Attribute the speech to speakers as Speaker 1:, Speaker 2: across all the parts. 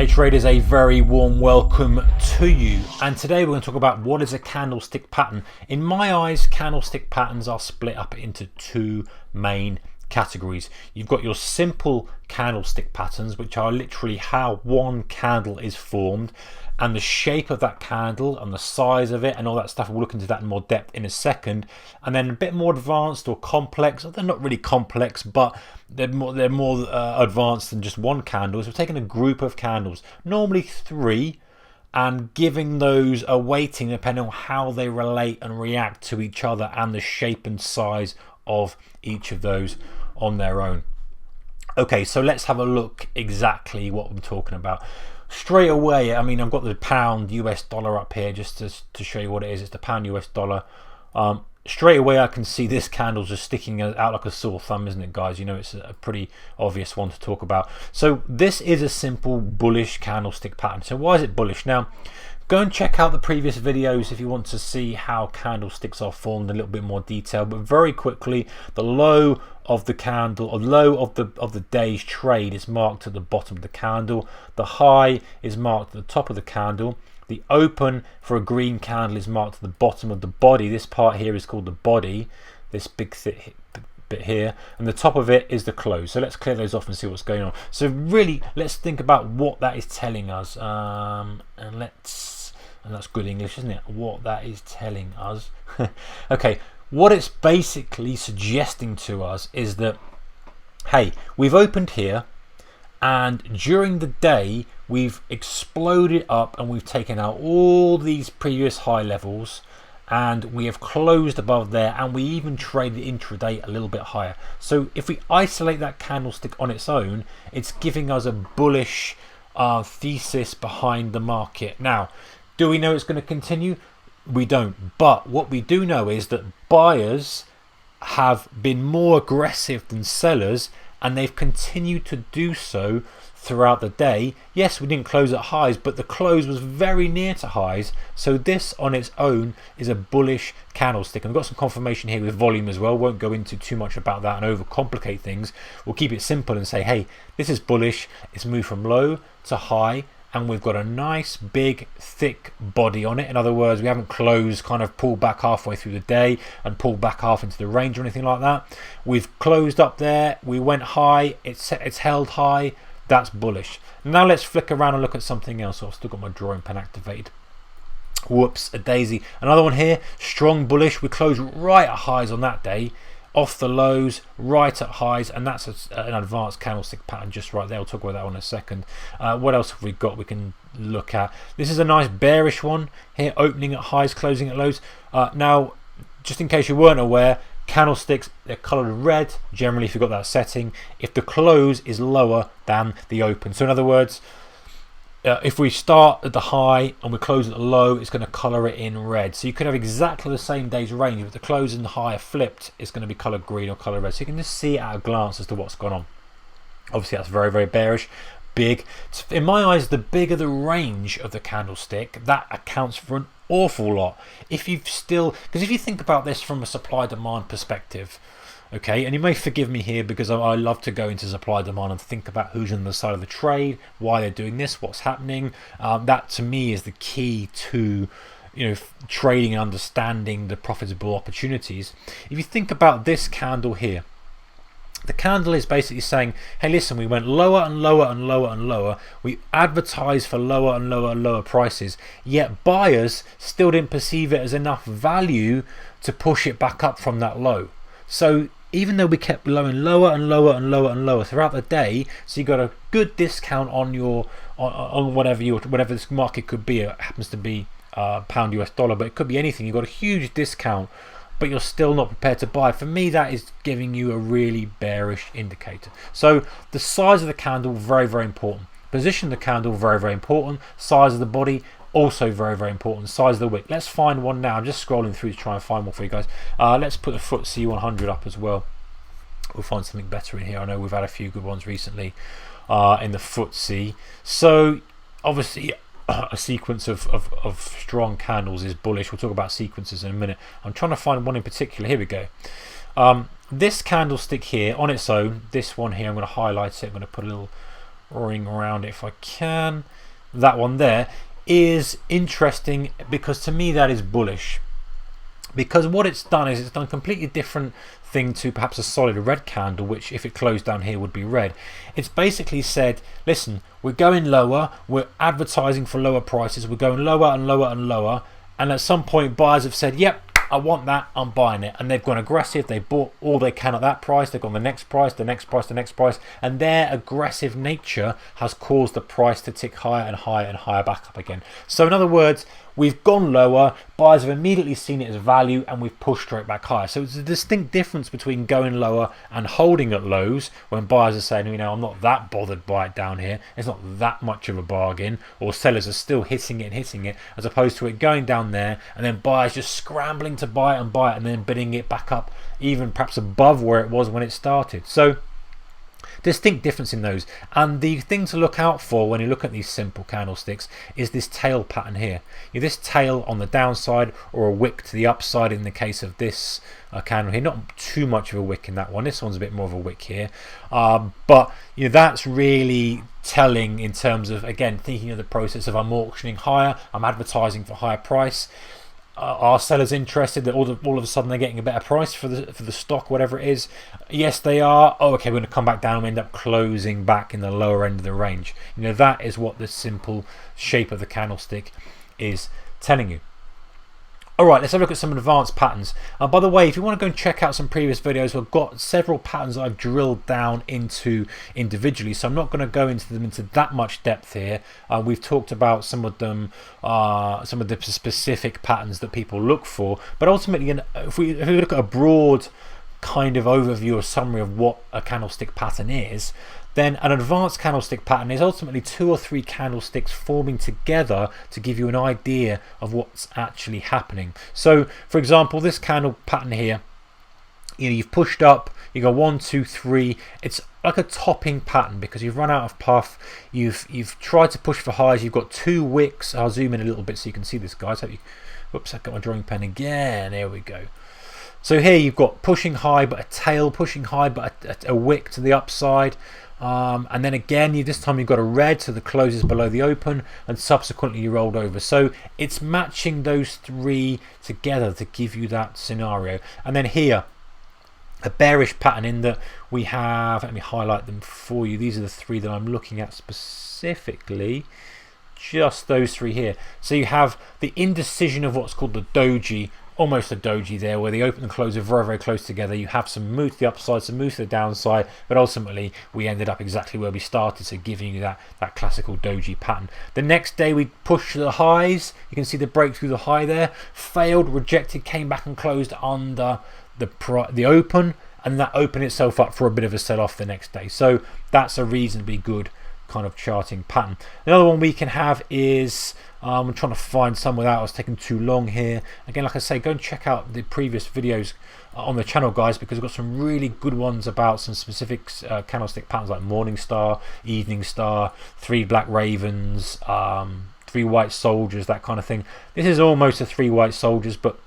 Speaker 1: Hey traders, a very warm welcome to you, and today we're going to talk about what is a candlestick pattern. In my eyes, candlestick patterns are split up into two main categories. You've got your simple candlestick patterns, which are literally how one candle is formed and the shape of that candle and the size of it and all that stuff. We'll look into that in more depth in a second. And then a bit more advanced or complex. They're not really complex, but they're more advanced than just one candle. So we're taking a group of candles, normally three, and giving those a weighting depending on how they relate and react to each other and the shape and size of each of those on their own. Okay, so let's have a look exactly what we're talking about. Straight away, I mean, I've got the pound US dollar up here just to show you what it is. It's the pound US dollar. Straight away I can see this candle's just sticking out like a sore thumb, isn't it, guys? You know, it's a pretty obvious one to talk about. So this is a simple bullish candlestick pattern. So why is it bullish? Now, go and check out the previous videos if you want to see how candlesticks are formed in a little bit more detail. But very quickly, the low of the candle, or low of the day's trade, is marked at the bottom of the candle. The high is marked at the top of the candle. The open for a green candle is marked at the bottom of the body. This part here is called the body, this big thick bit here, and the top of it is the close. So let's clear those off and see what's going on. So really, let's think about what that is telling us, and that's good English, isn't it? What that is telling us. Okay, what it's basically suggesting to us is that, hey, we've opened here, and during the day we've exploded up and we've taken out all these previous high levels, and we have closed above there, and we even traded intraday a little bit higher. So if we isolate that candlestick on its own, it's giving us a bullish thesis behind the market. Now, do we know it's going to continue? We don't. But what we do know is that buyers have been more aggressive than sellers, and they've continued to do so throughout the day. Yes, we didn't close at highs, but the close was very near to highs. So this on its own is a bullish candlestick. And we've got some confirmation here with volume as well. Won't go into too much about that and overcomplicate things. We'll keep it simple and say, hey, this is bullish. It's moved from low to high, and we've got a nice big thick body on it. In other words, we haven't closed, kind of pulled back halfway through the day and pulled back half into the range or anything like that. We've closed up there, we went high, it's held high. That's bullish. Now let's flick around and look at something else. I've still got my drawing pen activated. Whoops, a daisy. Another one here, strong bullish. We closed right at highs on that day, off the lows, right at highs, and that's an advanced candlestick pattern just right there. We'll talk about that in a second. What else have we got we can look at? This is a nice bearish one here, opening at highs, closing at lows. Now, just in case you weren't aware, candlesticks, they're colored red generally if you've got that setting if the close is lower than the open. So in other words, if we start at the high and we close at the low, it's going to color it in red. So you could have exactly the same day's range. If the close and the high are flipped, it's going to be colored green or colored red. So you can just see at a glance as to what's going on. Obviously that's very, very bearish. Big. In my eyes, the bigger the range of the candlestick, that accounts for an awful lot. If you've still, because if you think about this from a supply demand perspective, okay, and you may forgive me here because I love to go into supply demand and think about who's on the side of the trade, why they're doing this, what's happening. That to me is the key to, you know, trading and understanding the profitable opportunities. If you think about this candle here, the candle is basically saying, hey, listen, we went lower and lower and lower and lower. We advertised for lower and lower and lower prices, yet buyers still didn't perceive it as enough value to push it back up from that low. So even though we kept blowing lower and lower and lower and lower throughout the day, so you got a good discount on your on whatever this market could be. It happens to be pound US dollar, but it could be anything. You got a huge discount, but you're still not prepared to buy. For me, that is giving you a really bearish indicator. So the size of the candle, very, very important. Position of the candle, very, very important. Size of the body, also very, very important. Size of the wick. Let's find one now. I'm just scrolling through to try and find one for you guys. Let's put the FTSE 100 up as well. We'll find something better in here. I know we've had a few good ones recently in the FTSE. So obviously a sequence of strong candles is bullish. We'll talk about sequences in a minute. I'm trying to find one in particular. Here we go. This candlestick here on its own, this one here, I'm going to highlight it. I'm going to put a little ring around it if I can. That one there is interesting because to me that is bullish, because what it's done is it's done a completely different thing to perhaps a solid red candle, which if it closed down here would be red. It's basically said, listen, we're going lower, we're advertising for lower prices, we're going lower and lower and lower, and at some point buyers have said, yep, I want that, I'm buying it, and they've gone aggressive. They bought all they can at that price, they've gone the next price, the next price, the next price, and their aggressive nature has caused the price to tick higher and higher and higher back up again. So in other words, we've gone lower, buyers have immediately seen it as value, and we've pushed straight back higher. So it's a distinct difference between going lower and holding at lows when buyers are saying, you know, I'm not that bothered by it down here, it's not that much of a bargain, or sellers are still hitting it, as opposed to it going down there and then buyers just scrambling to buy it and then bidding it back up even perhaps above where it was when it started. So distinct difference in those, and the thing to look out for when you look at these simple candlesticks is this tail pattern here. This tail on the downside, or a wick to the upside in the case of this candle here. Not too much of a wick in that one, this one's a bit more of a wick here, but that's really telling in terms of, again, thinking of the process of I'm auctioning higher, I'm advertising for higher price. Are sellers interested that all of a sudden they're getting a better price for the stock, whatever it is? Yes, they are. Oh, okay, we're going to come back down and we end up closing back in the lower end of the range. That is what the simple shape of the candlestick is telling you. Alright, let's have a look at some advanced patterns. By the way, if you want to go and check out some previous videos, we've got several patterns that I've drilled down into individually, so I'm not going to go into them into that much depth here. We've talked about some of them, some of the specific patterns that people look for, but ultimately, if we look at a broad kind of overview or summary of what a candlestick pattern is, then an advanced candlestick pattern is ultimately 2 or 3 candlesticks forming together to give you an idea of what's actually happening. So for example, this candle pattern here, you've pushed up, you go 1, 2, 3, it's like a topping pattern because you've run out of puff, you've tried to push for highs, you've got 2 wicks. I'll zoom in a little bit so you can see this, guys. Whoops, I've got my drawing pen again, there we go. So here you've got pushing high but a tail, pushing high but a wick to the upside, and then again this time you've got a red, so the close is below the open, and subsequently you rolled over. So it's matching those 3 together to give you that scenario. And then here a bearish pattern in that we have, let me highlight them for you, these are the 3 that I'm looking at specifically, just those 3 here. So you have the indecision of what's called the doji, almost a doji there, where the open and close are very, very close together. You have some move to the upside, some move to the downside, but ultimately we ended up exactly where we started, so giving you that classical doji pattern. The next day we pushed to the highs, you can see the break through the high there, failed, rejected, came back and closed under the open, and that opened itself up for a bit of a sell-off the next day. So that's a reasonably good kind of charting pattern. Another one we can have is, I'm trying to find some without us taking too long here. Again, like I say, go and check out the previous videos on the channel, guys, because we've got some really good ones about some specific candlestick patterns like Morning Star, Evening Star, 3 Black Ravens, 3 White Soldiers, that kind of thing. This is almost a 3 White Soldiers, but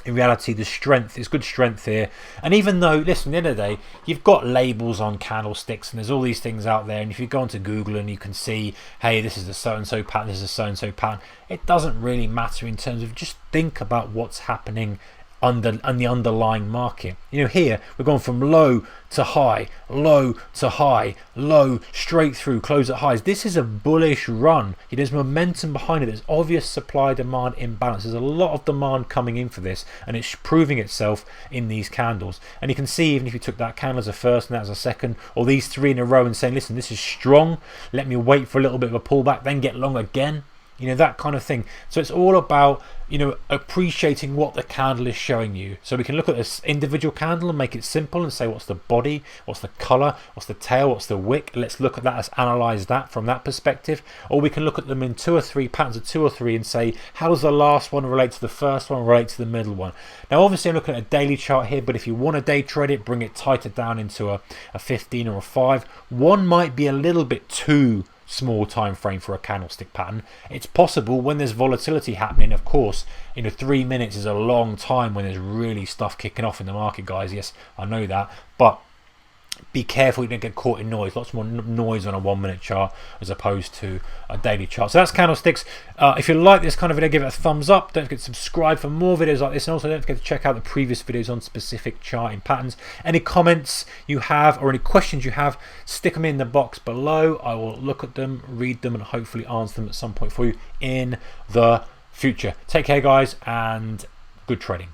Speaker 1: in reality the strength is good strength here. And even though, listen, at the end of the day, you've got labels on candlesticks and there's all these things out there, and if you go onto Google and you can see, hey, this is a so-and-so pattern, this is a so-and-so pattern, it doesn't really matter in terms of just think about what's happening on the underlying market. Here we're going from low to high, low to high, low, straight through, close at highs. This is a bullish run. There's momentum behind it. There's obvious supply demand imbalance. There's a lot of demand coming in for this, and it's proving itself in these candles. And you can see, even if you took that candle as a first and that as a second, or these 3 in a row, and saying, listen, this is strong, let me wait for a little bit of a pullback, then get long again, that kind of thing. So it's all about appreciating what the candle is showing you. So we can look at this individual candle and make it simple and say, what's the body, what's the color, what's the tail, what's the wick. Let's look at that, let's analyze that from that perspective. Or we can look at them in 2 or 3 patterns of 2 or 3 and say, how does the last one relate to the first one, relate to the middle one? Now obviously I'm looking at a daily chart here, but if you want to day trade it, bring it tighter down into a 15 or a 5. One might be a little bit too small time frame for a candlestick pattern. It's possible when there's volatility happening, of course. 3 minutes is a long time when there's really stuff kicking off in the market, guys. Yes, I know that, but be careful you don't get caught in noise. Lots more noise on a 1 minute chart as opposed to a daily chart. So that's candlesticks. If you like this kind of video, give it a thumbs up. Don't forget to subscribe for more videos like this, and also don't forget to check out the previous videos on specific charting patterns. Any comments you have or any questions you have, stick them in the box below. I will look at them, read them, and hopefully answer them at some point for you in the future. Take care, guys, and good trading.